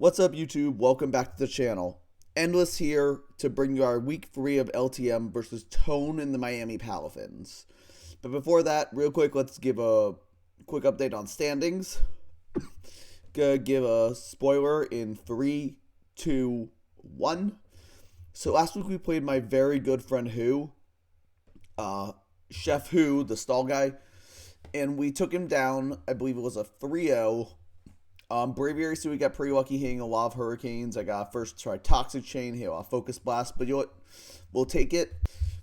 What's up, YouTube? Welcome back to the channel. Endless here to bring you our week 3 of LTM versus Tone and the Miami Palafins. But before that, real quick, let's give a quick update on standings. Gonna give a spoiler in 3, 2, 1. So last week we played my very good friend Chef Who, the stall guy, and we took him down. I believe it was a 3-0. Braviary, so we got pretty lucky hitting a lot of hurricanes. I got first try Toxic Chain, hit a lot of Focus Blast, but you know what? We'll take it.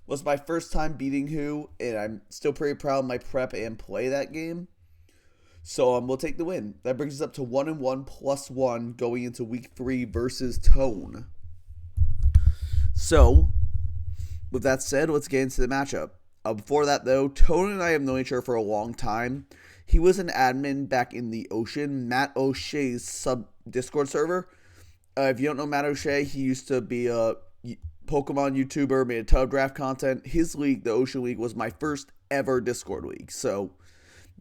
Was my first time beating Who, and I'm still pretty proud of my prep and play that game. So we'll take the win. That brings us up to 1-1 plus 1 going into week 3 versus Tone. So, with that said, let's get into the matchup. Before that, though, Tone and I have known each other for a long time. He was an admin back in the Ocean, Matt O'Shea's sub-Discord server. If you don't know Matt O'Shea, he used to be a Pokemon YouTuber, made a ton of draft content. His league, the Ocean League, was my first ever Discord league. So,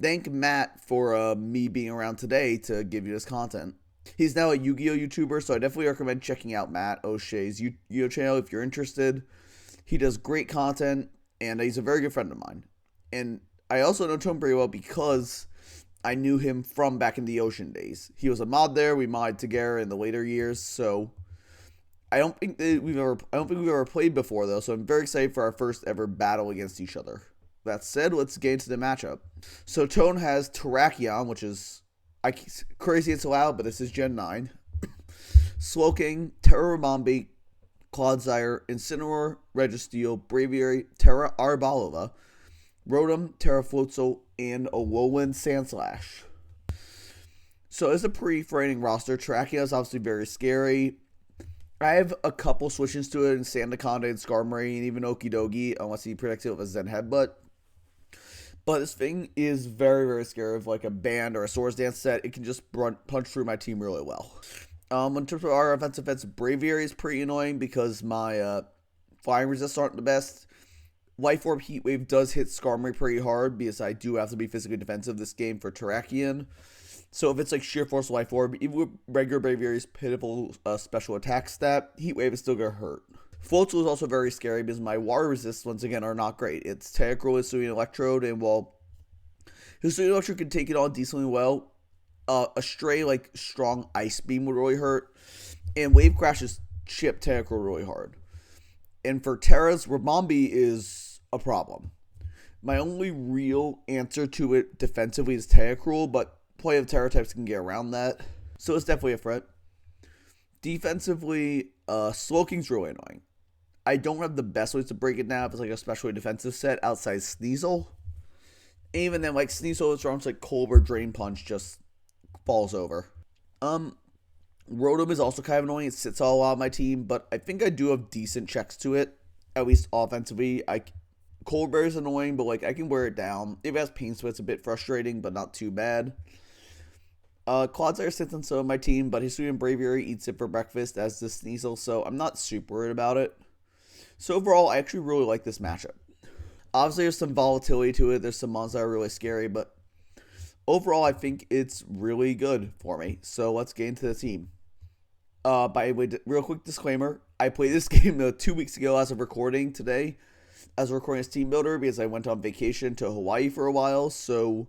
thank Matt for me being around today to give you this content. He's now a Yu-Gi-Oh! YouTuber, so I definitely recommend checking out Matt O'Shea's Yu-Gi-Oh! Channel if you're interested. He does great content, and he's a very good friend of mine. And I also know Tone pretty well because I knew him from back in the Ocean days. He was a mod there. We modded together in the later years. So I don't think we've ever played before though. So I'm very excited for our first ever battle against each other. That said, let's get into the matchup. So Tone has Terrakion, which is crazy it's allowed, but this is Gen 9. Slowking, Terramambi, Clodsire, Incineroar, Registeel, Braviary, Terra Arbalova, Rotom, Terrafloatzel, and Alolan Sandslash. So it's a pretty frightening roster. Terrakion is obviously very scary. I have a couple switches to it in Sandaconda and Skarmory and even Okidogi, unless he predicts it with a Zen Headbutt. But this thing is very, very scary. With like a band or a Swords Dance set, it can just punch through my team really well. In terms of our offensive Braviary is pretty annoying because my flying resists aren't the best. Life Orb Heat Wave does hit Skarmory pretty hard because I do have to be physically defensive this game for Terrakion. So if it's like Sheer Force Life Orb, even with regular Braviary's pitiful special attack stat, Heat Wave is still going to hurt. Floatzel is also very scary because my water resists, once again, are not great. It's Tentacruel, Hisuian Electrode, and while Hisuian Electrode can take it on decently well, a stray, like, strong Ice Beam would really hurt, and Wave Crashes chip Tentacruel really hard. And for Terra's, Ramambi is a problem. My only real answer to it defensively is Tentacruel, but play of Terra types can get around that. So it's definitely a threat. Defensively, Slowking's really annoying. I don't have the best ways to break it down if it's like a specially defensive set outside Sneasel. Even then, like Sneasel is strong, like Colbert Drain Punch just falls over. Rotom is also kind of annoying. It sits all out of my team, but I think I do have decent checks to it, at least offensively. Colbert is annoying, but like I can wear it down. If it has Pain Split, it's a bit frustrating, but not too bad. Clodsire sits on some of my team, but Hisuian Braviary eats it for breakfast, as does Sneasel, so I'm not super worried about it. So overall, I actually really like this matchup. Obviously, there's some volatility to it. There's some mons that are really scary, but overall, I think it's really good for me. So let's get into the team. By the way, real quick disclaimer, I played this game 2 weeks ago as of recording today. As recording as Team Builder because I went on vacation to Hawaii for a while, so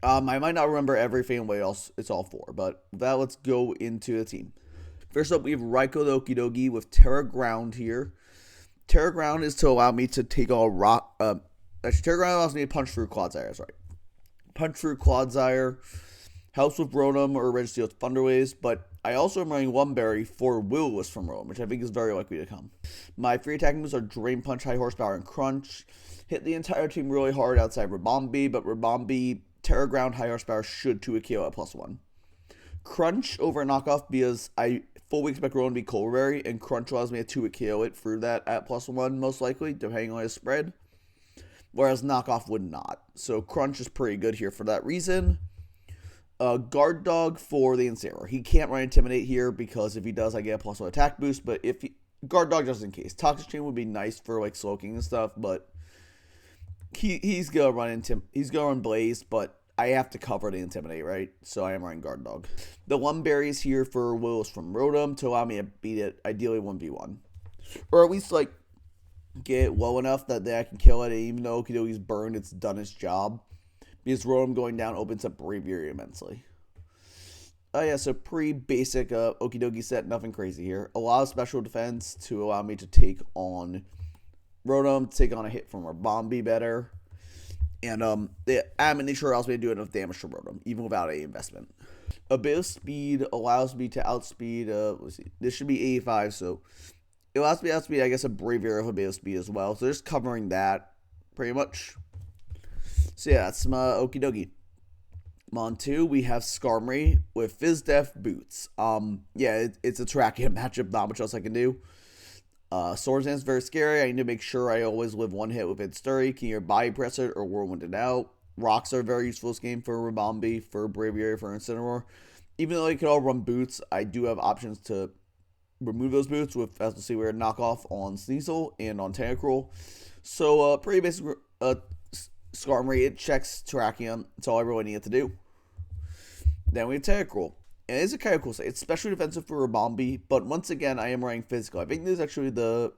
I might not remember everything what else it's all for, but with that, let's go into the team. First up, we have Raikou the Okidogi with Terra Ground here. Terra Ground is to allow me to take all rock. Actually, Terra Ground allows me to punch through Clodsire. That's right. Punch through Clodsire helps with Rotom or Registeel with Thunder Waves, but I also am running one berry for Will-O-Wisp from Rotom, which I think is very likely to come. My 3 attacking moves are Drain Punch, High Horsepower, and Crunch. Hit the entire team really hard outside Rabombi, but Rabombi, Terra Ground, High Horsepower should 2 KO at +1. Crunch over a knockoff because I fully expect Rotom to be Cold Berry, and Crunch allows me to 2 KO it through that at +1 most likely, depending on his spread. Whereas knockoff would not. So Crunch is pretty good here for that reason. Guard Dog for the Incineroar. He can't run Intimidate here because if he does, I get a +1 attack boost. But if Guard Dog just in case. Toxic Chain would be nice for like Slowking and stuff, but he's gonna run Blaze. But I have to cover the Intimidate, right? So I am running Guard Dog. The 1 berry is here for Willis from Rotom to allow me to beat it, ideally 1v1. Or at least, like, get low enough that I can kill it. Even though Okidogi's burned, it's done its job. Because Rotom going down opens up Braviary immensely. Yeah, so pretty basic Okidogi set, nothing crazy here. A lot of special defense to allow me to take on Rotom, take on a hit from Rabombi better. And the Adamant Nature allows me to do enough damage to Rotom, even without any investment. A bit of speed allows me to outspeed, let's see, this should be 85, so it allows me to outspeed, I guess, a Braviary of a bit of speed as well. So just covering that, pretty much. So yeah, that's my Okidogi. On 2, we have Skarmory with Fizz Def Boots. Yeah, it's a Terrakion matchup, not much else I can do. Swords Dance is very scary. I need to make sure I always live 1 hit with its Sturry. Can either body press it or whirlwind it out. Rocks are very useful this game for Rabombi, for Braviary, for Incineroar. Even though they could all run Boots, I do have options to remove those Boots with, as we'll see, we're knockoff on Sneasel and on Tentacruel. So, pretty basic Skarmory. It checks Terrakion. That's all I really need it to do. Then we have Tentacruel. And it is a kind of cool set. It's specially defensive for Rabombi, but once again, I am running physical. I think this is actually the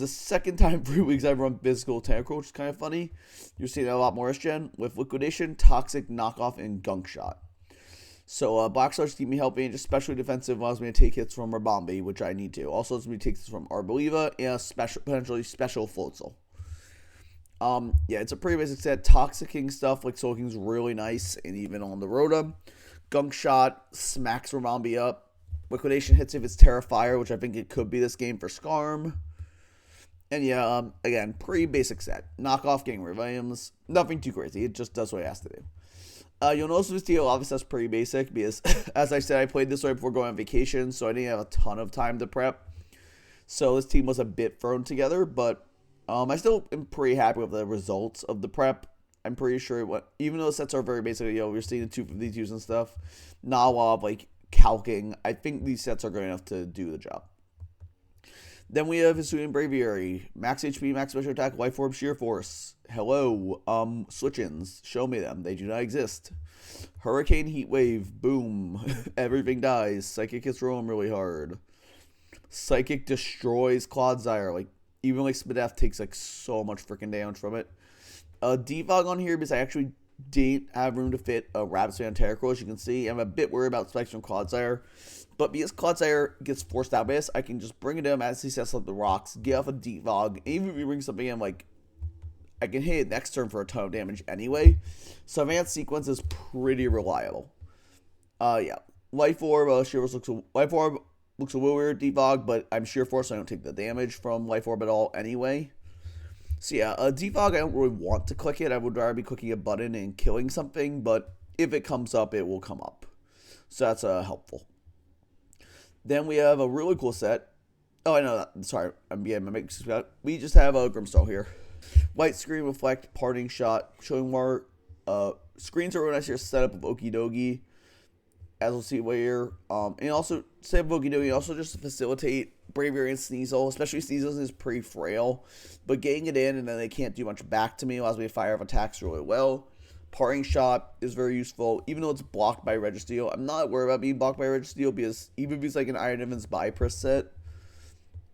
second time in 3 weeks I've run physical Tentacruel, which is kind of funny. You're seeing a lot more S-Gen with Liquidation, Toxic, Knockoff, and Gunk Shot. So Black Sludge keep me healthy, and just specially defensive allows me to take hits from Rabombi, which I need to. Also lets me to take hits from Arboliva and a potentially special Floatzel. Yeah, it's a pretty basic set. Toxicking stuff like Soul King's really nice, and even on the Rotom. Gunk Shot smacks Rabombi up. Liquidation hits if it's Terrafire, which I think it could be this game for Skarm. And yeah, again, pretty basic set. Knockoff, getting rid of items. Nothing too crazy. It just does what it has to do. You'll notice this deal, obviously, that's pretty basic because, as I said, I played this right before going on vacation, so I didn't have a ton of time to prep. So this team was a bit thrown together, but I still am pretty happy with the results of the prep. I'm pretty sure even though the sets are very basic, we're seeing the 252s and stuff, not a lot of like calcing. I think these sets are good enough to do the job. Then we have Hisuian Braviary, max HP, max special attack, Life Orb, Sheer Force. Hello, switch-ins, show me them. They do not exist. Hurricane, Heat Wave, boom, everything dies. Psychic hits Roam really hard. Psychic destroys Clodsire, like even like Spadef takes like so much freaking damage from it. Defog on here because I actually didn't have room to fit a Rapid Spin on Tentacruel, as you can see. I'm a bit worried about spikes from Clodsire. But because Clodsire gets forced out by this, I can just bring it in as he sets up the rocks, get off a Defog, and even if we bring something in, like, I can hit it next turn for a ton of damage anyway. So Advanced Sequence is pretty reliable. Yeah. Life Orb, Life Orb looks a little weird, Defog, but I'm Sheer Force, so I don't take the damage from Life Orb at all anyway. So yeah, Defog, I don't really want to click it. I would rather be clicking a button and killing something, but if it comes up, it will come up. So that's helpful. Then we have a really cool set. Oh, I know that. Sorry, I'm getting my mix up. We just have a Grimstall here. White Screen, Reflect, Parting Shot, showing more screens are really nice here. Setup of Okidogi, as we'll see later. And also, set up Okidogi also just to facilitate Braviary and Sneasel, especially Sneasel is pretty frail, but getting it in and then they can't do much back to me allows me to fire off attacks really well. Parting Shot is very useful, even though it's blocked by Registeel. I'm not worried about being blocked by Registeel because even if it's like an Iron Evans Bypress set,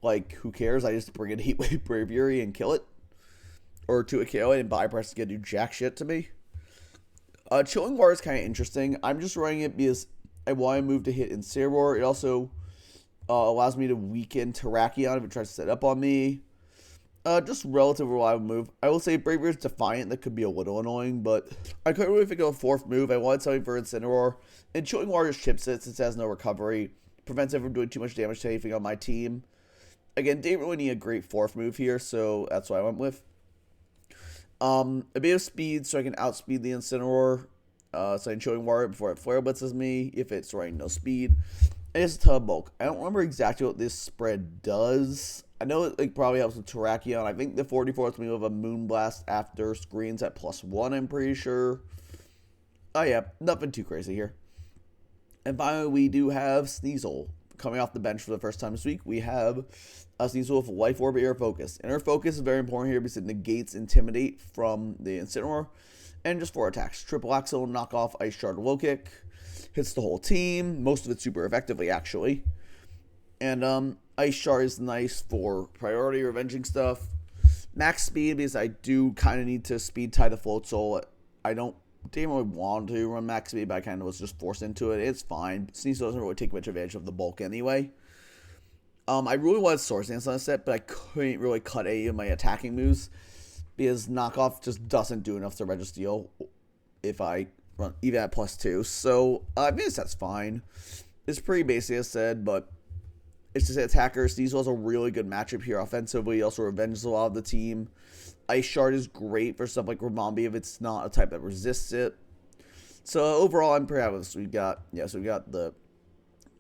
like who cares? I just bring in Heatwave Braviary and kill it, or to a KO and Bypress can do jack shit to me. Chilling War is kind of interesting. I'm just running it because I want to move to hit Incineroar. It also allows me to weaken Terrakion if it tries to set up on me. Just relatively reliable move. I will say Braviary is Defiant. That could be a little annoying, but I couldn't really think of a fourth move. I wanted something for Incineroar. And Chilling Water just chips it since it has no recovery. Prevents it from doing too much damage to anything on my team. Again, didn't really need a great fourth move here, so that's what I went with. A bit of speed so I can outspeed the Incineroar. So I can Chilling Water before it Flare Blitzes me if it's running no speed. And it's a ton of bulk. I don't remember exactly what this spread does. I know it probably helps with Terrakion. I think the 44 lets me with a Moonblast after screens at +1, I'm pretty sure. Oh yeah, nothing too crazy here. And finally, we do have Sneasel. Coming off the bench for the first time this week, we have a Sneasel with Life Orb Air Focus. And Air Focus is very important here because it negates Intimidate from the Incineroar. And just 4 attacks. Triple Axel, knock off, Ice Shard, low kick. Hits the whole team. Most of it super effectively, actually. And Ice Shard is nice for priority or avenging stuff. Max speed, because I do kind of need to speed tie the Float Soul. I didn't really want to run max speed, but I kind of was just forced into it. It's fine. Sneasel doesn't really take much advantage of the bulk anyway. I really wanted Sword Dance on this set, but I couldn't really cut any of my attacking moves because knockoff just doesn't do enough to register if I run even at +2. So I mean, that's fine. It's pretty basic, as I said, but it's just attackers. Sneasel has a really good matchup here offensively. He also revenges a lot of the team. Ice Shard is great for stuff like Ramambi if it's not a type that resists it. So overall, I'm pretty happy with this. We got the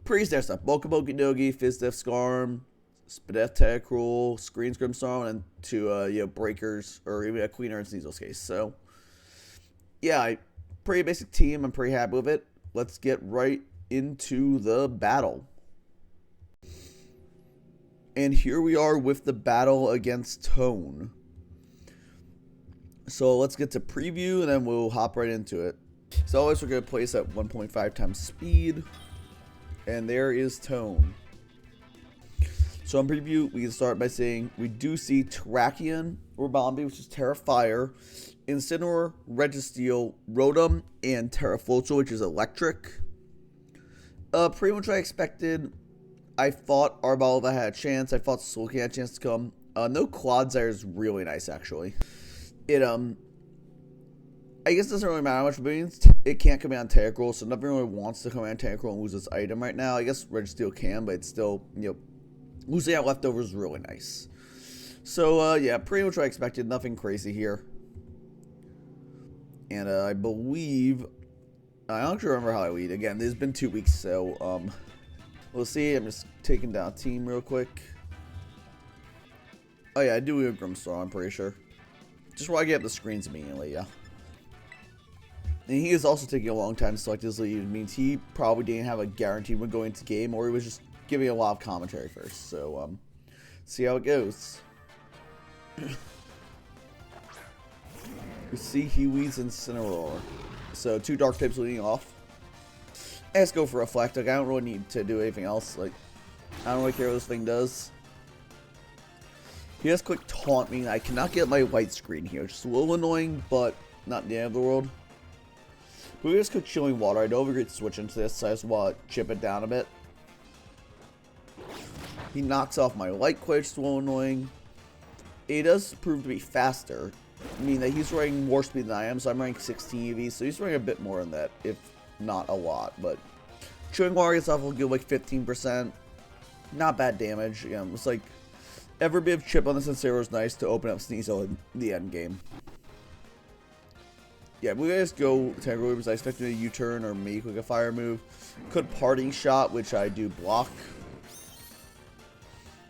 pretty standard stuff. Bulk of Okidogi, Fizdef Scarm, Spadef Tentacruel, Screen Scrim Storm, and 2 breakers, or even a Queener in Sneasel's case. So yeah, pretty basic team. I'm pretty happy with it. Let's get right into the battle. And here we are with the battle against Tone. So let's get to preview, and then we'll hop right into it. So always, we're going to place at 1.5 times speed. And there is Tone. So on preview, we can start by saying we do see Terrakion, Ramambi, which is Terra Fire, Incineroar, Registeel, Rotom, and Terra Floatzel, which is Electric. Pretty much what I expected. I thought Arboliva had a chance. I thought Slowking had a chance to come. No Clodsire is really nice, actually. It, I guess it doesn't really matter much, but it can't come out on Tentacruel, so nothing really wants to come out on Tentacruel and lose its item right now. I guess Registeel can, but it's still, losing out leftovers is really nice. So, yeah, pretty much what I expected. Nothing crazy here. And, I believe, I don't actually remember how I lead. Again, it's been 2 weeks, so, we'll see. I'm just taking down a team real quick. Oh, yeah, I do have Grimstorm, I'm pretty sure. Just while I get up the screens immediately, yeah. And he is also taking a long time to select his lead. It means he probably didn't have a guaranteed win going into game, or he was just giving a lot of commentary first. So, see how it goes. We see he leads Incineroar. So, 2 dark types leading off. Let's go for Reflect. Like, I don't really need to do anything else. Like, I don't really care what this thing does. He has quick taunt, meaning I cannot get my white screen here, which is a little annoying, but not the end of the world. But we just quick Chilling Water. I know we're going to switch into this, so I just want to chip it down a bit. He knocks off my light quit, which is a little annoying. It does prove to be faster, meaning that he's running more speed than I am, so I'm running 16 EV, so he's running a bit more than that, if not a lot. But Chilling Water gets off will give like 15%. Not bad damage. It's like every bit of chip on this Incineroar is nice to open up Sneasel in the end game. Yeah, we guys go Tentacruel because I expected a U-turn or make like a fire move. Could Parting Shot, which I do block.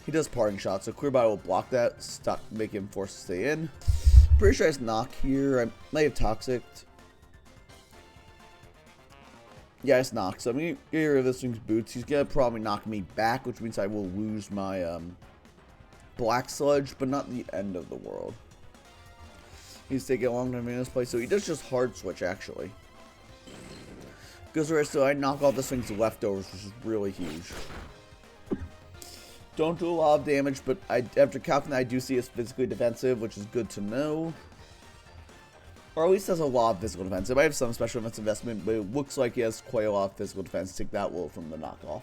He does Parting Shot, so Clear Body will block that. Stop, make him forced to stay in. Pretty sure I just knock here. I might have Toxic. Yeah, it's knock. So I'm gonna get rid of this thing's boots. He's gonna probably knock me back, which means I will lose my Black Sludge, but not the end of the world. He's taking a long time in this place, so he does just hard switch actually. Goes right, so I knock off this thing's leftovers, which is really huge. Don't do a lot of damage, but after calculating, I do see it's physically defensive, which is good to know. Or at least has a lot of physical defense. It might have some special defense investment, but it looks like he has quite a lot of physical defense. Take that little from the knockoff.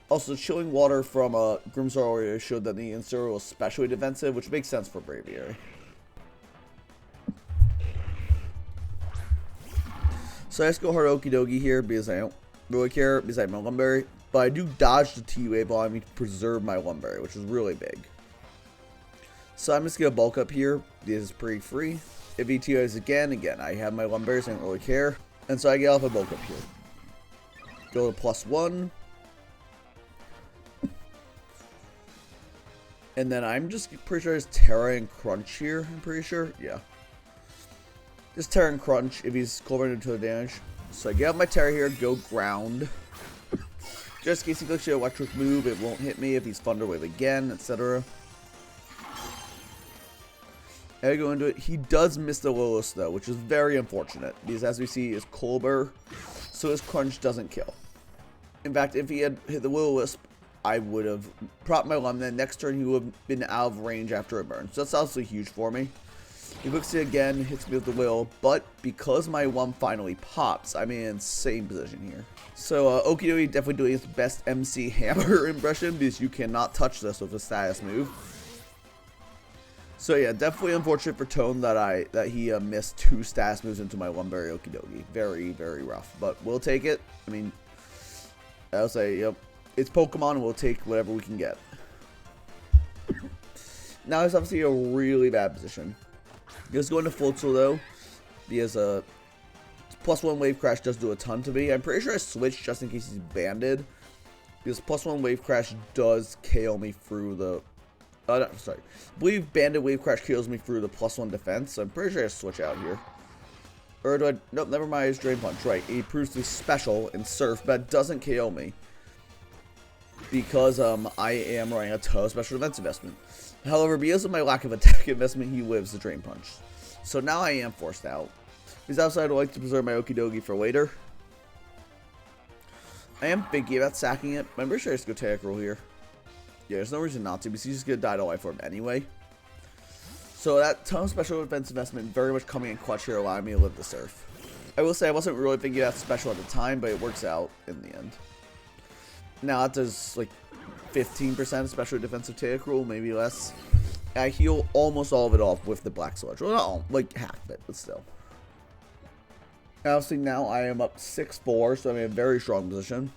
Also, Chilling Water from Grimmsnarl showed that the Incineroar was especially defensive, which makes sense for Braviary. So I just go hard Okidogi here because I don't really care because I have my Lumberry. But I do dodge the T-Wave while I preserve my Lumberry, which is really big. So I'm just going to bulk up here. This is pretty free. If he T-Waves again, I have my Lumberry, so I don't really care. And so I get off a bulk up here. Go to +1. And then I'm just pretty sure it's Terra and Crunch here. I'm pretty sure. Yeah. Just Terra and Crunch if he's covered into the damage. So I get out my Terra here, go ground. Just in case he clicks the electric move, it won't hit me if he's Thunder Wave again, etc. I go into it. He does miss the Will-O-Wisp though, which is very unfortunate because as we see is Colbur, so his crunch doesn't kill. In fact, if he had hit the Will-O-Wisp, I would have propped my Lum. Then next turn he would have been out of range after a burn. So that's also huge for me. He looks it again, hits me with the Will, but because my Lum finally pops, I'm in an insane position here. So Okidogi definitely doing his best MC Hammer impression because you cannot touch this with a status move. So yeah, definitely unfortunate for Tone that he missed 2 status moves into my Lumberry Okidogi. Very, very rough, but we'll take it. I mean, I'll say, yep, it's Pokemon, and we'll take whatever we can get. Now it's obviously a really bad position. Just going to full tool though, because +1 Wave Crash does do a ton to me. I'm pretty sure I switched just in case he's banded, because +1 Wave Crash does KO me through the. No, sorry. I believe banded Wave Crash kills me through the +1 defense, so I'm pretty sure I switch out here. Or do I? Nope, never mind. It's Drain Punch. Right. He proves to be special in Surf, but doesn't KO me because I am running a ton of special defense investment. However, because of my lack of attack investment, he lives the Drain Punch. So now I am forced out. Because outside, I would like to preserve my Okidogi for later. I am thinking about sacking it, but I'm pretty sure I just go Taric Roll here. Yeah, there's no reason not to, because he's just going to die to life for him anyway. So that ton of special defense investment very much coming in clutch here, allowing me to live the Surf. I will say I wasn't really thinking that special at the time, but it works out in the end. Now that does like 15% special defensive Taric Roll, maybe less. I heal almost all of it off with the Black Sludge. Well, not all, like half of it, but still. Obviously now I am up 6-4, so I'm in a very strong position.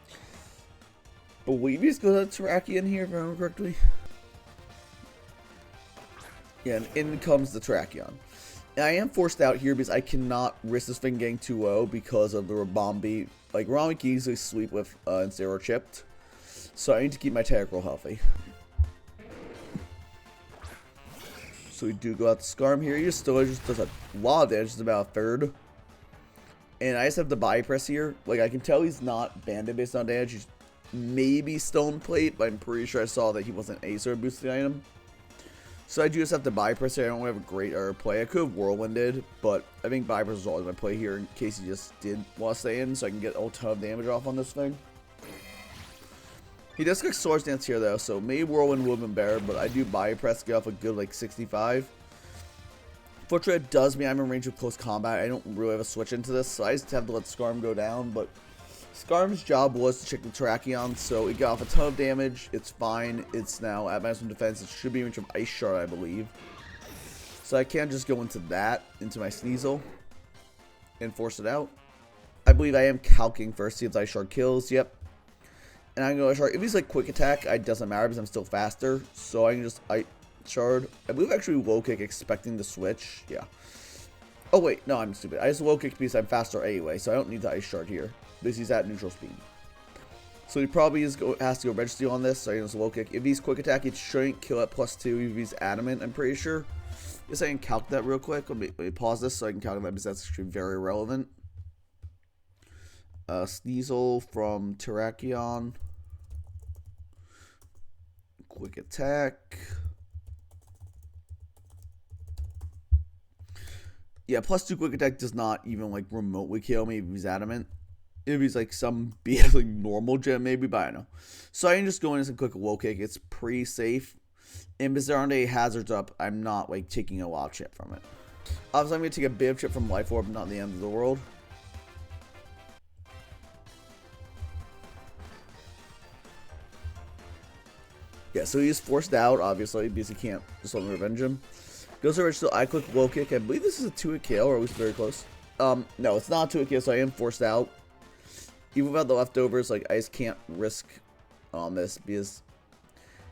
I believe he's going to Terrakion here, if I remember correctly. Yeah, and in comes the Terrakion. And I am forced out here because I cannot risk this thing getting too low because of the Rabombi. Like, Rabombi can easily sweep with Zero Chipped. So I need to keep my Taric Roll healthy. So we do go out to Scarm here. He still just does a lot of damage, just about a third. And I just have the body press here. Like, I can tell he's not banded based on damage. He's maybe Stone Plate, but I'm pretty sure I saw that he wasn't a sort of boosting item. So I do just have to body press here. I don't have a great play. I could have Whirlwinded, but I think body press is always my play here in case he just did want to stay in, so I can get a ton of damage off on this thing. He does get Swords Dance here though, so maybe Whirlwind would have been better, but I do body press to get off a good like 65. Foot Tread does mean I'm in range of close combat. I don't really have a switch into this, so I just have to let Scarm go down, but Scarm's job was to check the Terrakion, so it got off a ton of damage. It's fine. It's now at maximum defense. It should be in range of Ice Shard, I believe. So I can't just go into that, into my Sneasel, and force it out. I believe I am calcing first, see if Ice Shard kills. Yep. And I can go Ice Shard. If he's like Quick Attack, it doesn't matter because I'm still faster. So I can just Ice Shard. I believe actually Low Kick expecting the switch. Yeah. Oh wait, no, I'm stupid. I just Low Kick because I'm faster anyway, so I don't need the Ice Shard here. Because he's at neutral speed. So he probably has to go Registeel on this, so I can just Low Kick. If he's Quick Attack, it shouldn't kill at +2 if he's Adamant, I'm pretty sure. Just I can calc that real quick. Let me pause this so I can calculate that because that's actually very relevant. Sneasel from Terrakion. Quick Attack. Yeah, +2 Quick Attack does not even like remotely kill me if he's Adamant. If he's like some BS like normal gem maybe, but I don't know. So I can just go in and quick Low Kick. It's pretty safe. And because there aren't any hazards up, I'm not like taking a lot of chip from it. Obviously I'm going to take a bit of chip from Life Orb, not the end of the world. Yeah, so he's forced out, obviously, because he can't just let me revenge him. Goes over still, I click Low Kick. I believe this is a 2-hit KO, or at least very close. No, it's not a 2-hit KO, so I am forced out. Even without the leftovers, like, I just can't risk on this, because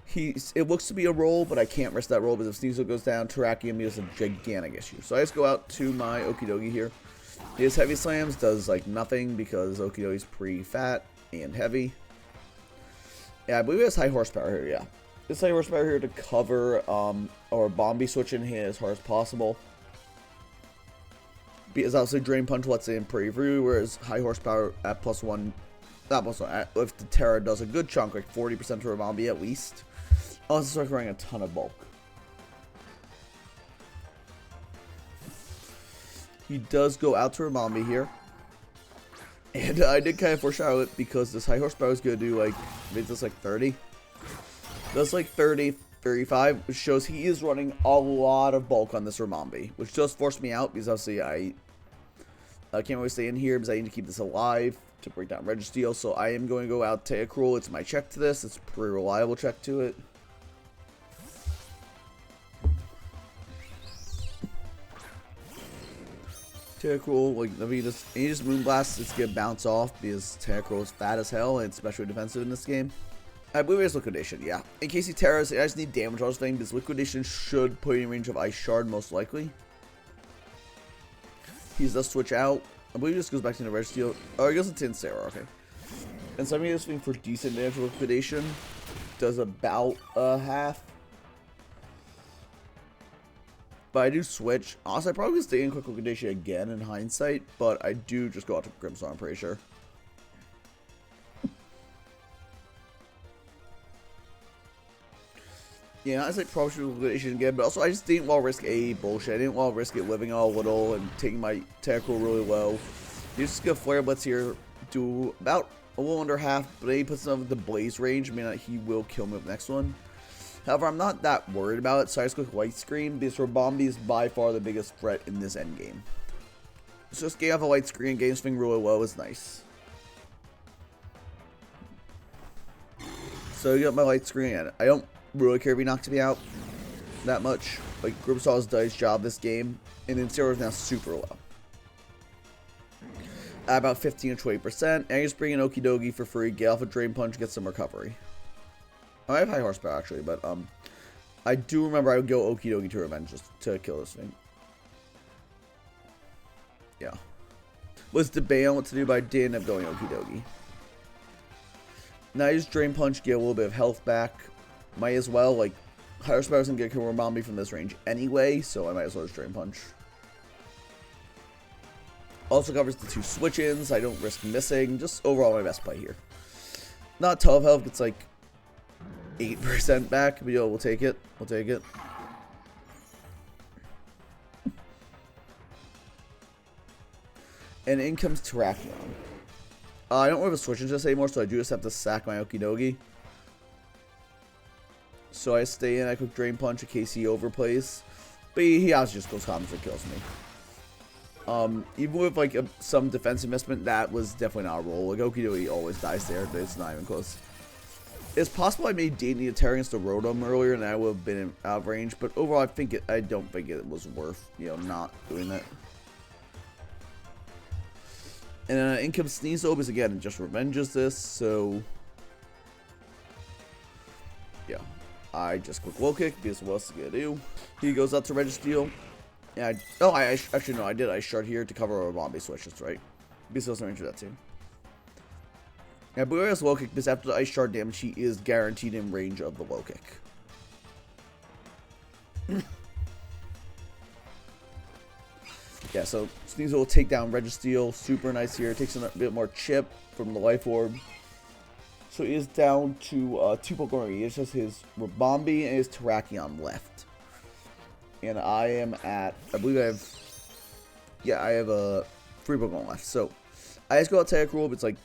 it looks to be a roll, but I can't risk that roll, because if Sneasel goes down, Terrakion is a gigantic issue. So I just go out to my Okidogi here. His Heavy Slams does, like, nothing, because Okidogi's pretty fat and heavy. Yeah, I believe it has high horsepower here, yeah. It's high horsepower here to cover or Bombi switch in here as hard as possible. Because obviously Drain Punch lets it in pretty free, whereas high horsepower at +1, not +1, if the Terra does a good chunk, like 40% to a Bombi at least, Oh, this is like running a ton of bulk. He does go out to Ramambi here. And I did kind of foreshadow it because this high horsepower is going to do like, maybe that's like 30. That's like 30, 35, which shows he is running a lot of bulk on this Ramambi, which does force me out because obviously I can't really stay in here because I need to keep this alive to break down Registeel. So I am going to go out Teocrul. It's my check to this. It's a pretty reliable check to it. Teocrul, like, I mean, you just Moonblast, it's gonna bounce off because Teocrul is fat as hell and it's especially defensive in this game. I believe it's Liquidation, yeah. In case he Terras, I just need damage on this thing because Liquidation should put in range of Ice Shard most likely. He does switch out. I believe he just goes back to the Registeel. Oh, he goes into Sarah, okay. And so I'm this thing for decent damage with Liquidation. Does about half. But I do switch. Honestly, I probably could stay in Quick Liquidation again in hindsight, but I do just go out to Grimstar, I'm pretty sure. Yeah, I say probably should Liquidation again, but also I just didn't want to risk a bullshit. I didn't want to risk it living all little and taking my tackle really low. He's just gonna Flare Blitz here, do about a little under half, but then he puts himself into Blaze range. I mean, he will kill me with the next one. However, I'm not that worried about it, so I just click Light Screen because Ramambi is by far the biggest threat in this endgame. So just getting off a Light Screen, getting swing really low is nice. So you got my Light Screen, and I don't really care if he knocks me out that much. Like, Grimstar has done his job this game, and then Sarah is now super low. At about 15 to 20%, and I just bring in Okidogi for free, get off a Drain Punch, get some recovery. I have high horsepower actually, but I do remember I would go Okidogi to Revenge just to kill this thing. Yeah. Was debating on what to do, but I did end up going Okidogi. Now I just Drain Punch, get a little bit of health back. Might as well, like, high horsepower isn't going to kill Ramambi from this range anyway, so I might as well just Drain Punch. Also covers the 2 switch-ins, I don't risk missing, just overall my best play here. Not 12 health, it's like 8% back, but yo, we'll take it. We'll take it. And in comes Terrakion. I don't have a switch into this anymore, so I do just have to sack my Okidogi. So I stay in, I quick Drain Punch in case he overplays. But he obviously just goes commons and kills me. Even with like some defensive misspent, that was definitely not a roll. Like Okidogi always dies there, but it's not even close. It's possible I made Danny a Terra against the Rotom earlier and I would have been out of range, but overall I don't think it was worth, you know, not doing that. And in comes Sneasel, because again, it just revenges this, so yeah. I just quick low kick because what else is gonna do? He goes out to Registeel. Yeah, actually no, I did. I shard here to cover a Ramambi switch, that's right. Because I was range of that too. Yeah, but he has low kick because after the ice shard damage, he is guaranteed in range of the low kick. Yeah, so Sneasel will take down Registeel. Super nice here. Takes a bit more chip from the Life Orb. So he is down to 2 Pokemon. He just has his Ramambi and his Terrakion left. And I am at, I believe I have, yeah, I have a 3 Pokemon left. So I just go out Teocrul, but it's like,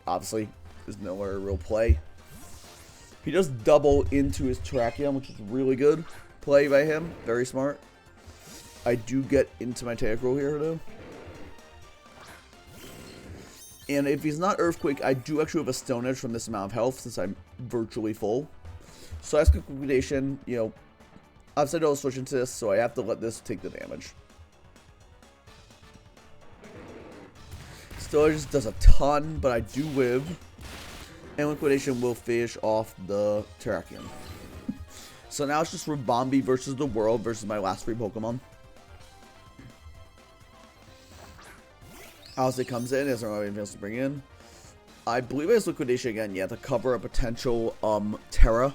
obviously, there's nowhere to real play. He does double into his Terrakion, which is really good play by him. Very smart. I do get into my Teocrul here, though. And if he's not Earthquake, I do actually have a Stone Edge from this amount of health, since I'm virtually full. So I quick Liquidation, you know, obviously I don't switch into this, so I have to let this take the damage. Stone Edge just does a ton, but I do live. And Liquidation will finish off the Terrakion. So now it's just Ramambi versus the world versus my last 3 Pokemon. Ozzy comes in, doesn't have anything else to bring in. I believe it has Liquidation again, yeah, to cover a potential Terra.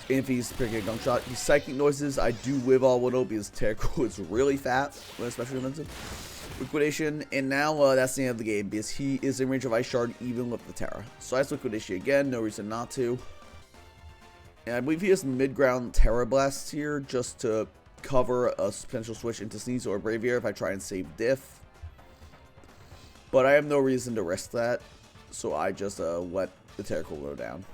If he's picking a Gunk Shot. He's Psychic Noises. I do live all little because Teocrul is really fat, when especially defensive. Liquidation, and now that's the end of the game because he is in range of Ice Shard even with the Terra. So I have Liquidation again, no reason not to. And I believe he has mid-ground Terra Blast here just to cover a potential switch into Sneasel or Braviary if I try and save Diff. But I have no reason to risk that, so I just let the Terracool go down.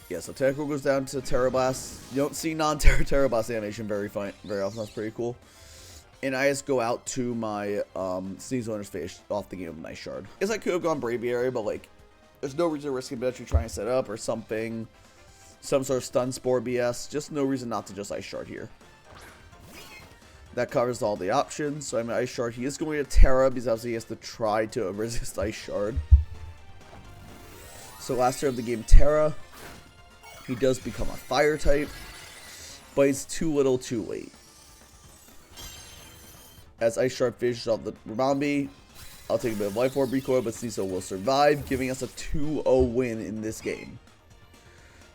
Yeah, so Terracool goes down to Terra Blast. You don't see non-Terra Blast animation very often. That's pretty cool. And I just go out to my Sneasel interface off the game of Nice Shard. I guess I could have gone Braviary, but like, there's no reason to risk it actually trying to set up or something. Some sort of stun spore BS. Just no reason not to just Ice Shard here. That covers all the options. So I'm an Ice Shard. He is going to Terra because obviously he has to try to resist Ice Shard. So last turn of the game, Terra. He does become a Fire type, but he's too little too late. As Ice Shard finishes off the Ramambi, I'll take a bit of Life Orb recoil, but Sneasel will survive, giving us a 2-0 win in this game.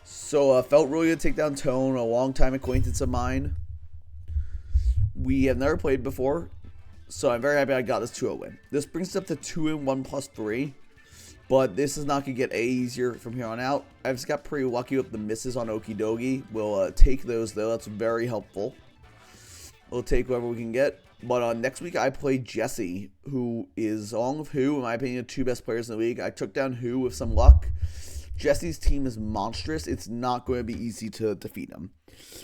So, felt really good to take down Tone, a long-time acquaintance of mine. We have never played before, so I'm very happy I got this 2-0 win. This brings us up to 2-1 plus 3, but this is not going to get any easier from here on out. I've just got pretty lucky with the misses on Okidogi. We'll take those, though. That's very helpful. We'll take whatever we can get. But next week, I play Jesse, who is, along with Who, in my opinion, the two best players in the league. I took down Who with some luck. Jesse's team is monstrous. It's not going to be easy to defeat him.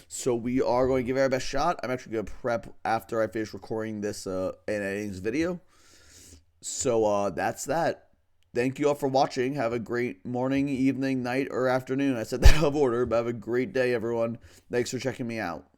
So we are going to give it our best shot. I'm actually going to prep after I finish recording this and editing this video. So that's that. Thank you all for watching. Have a great morning, evening, night, or afternoon. I said that out of order, but have a great day, everyone. Thanks for checking me out.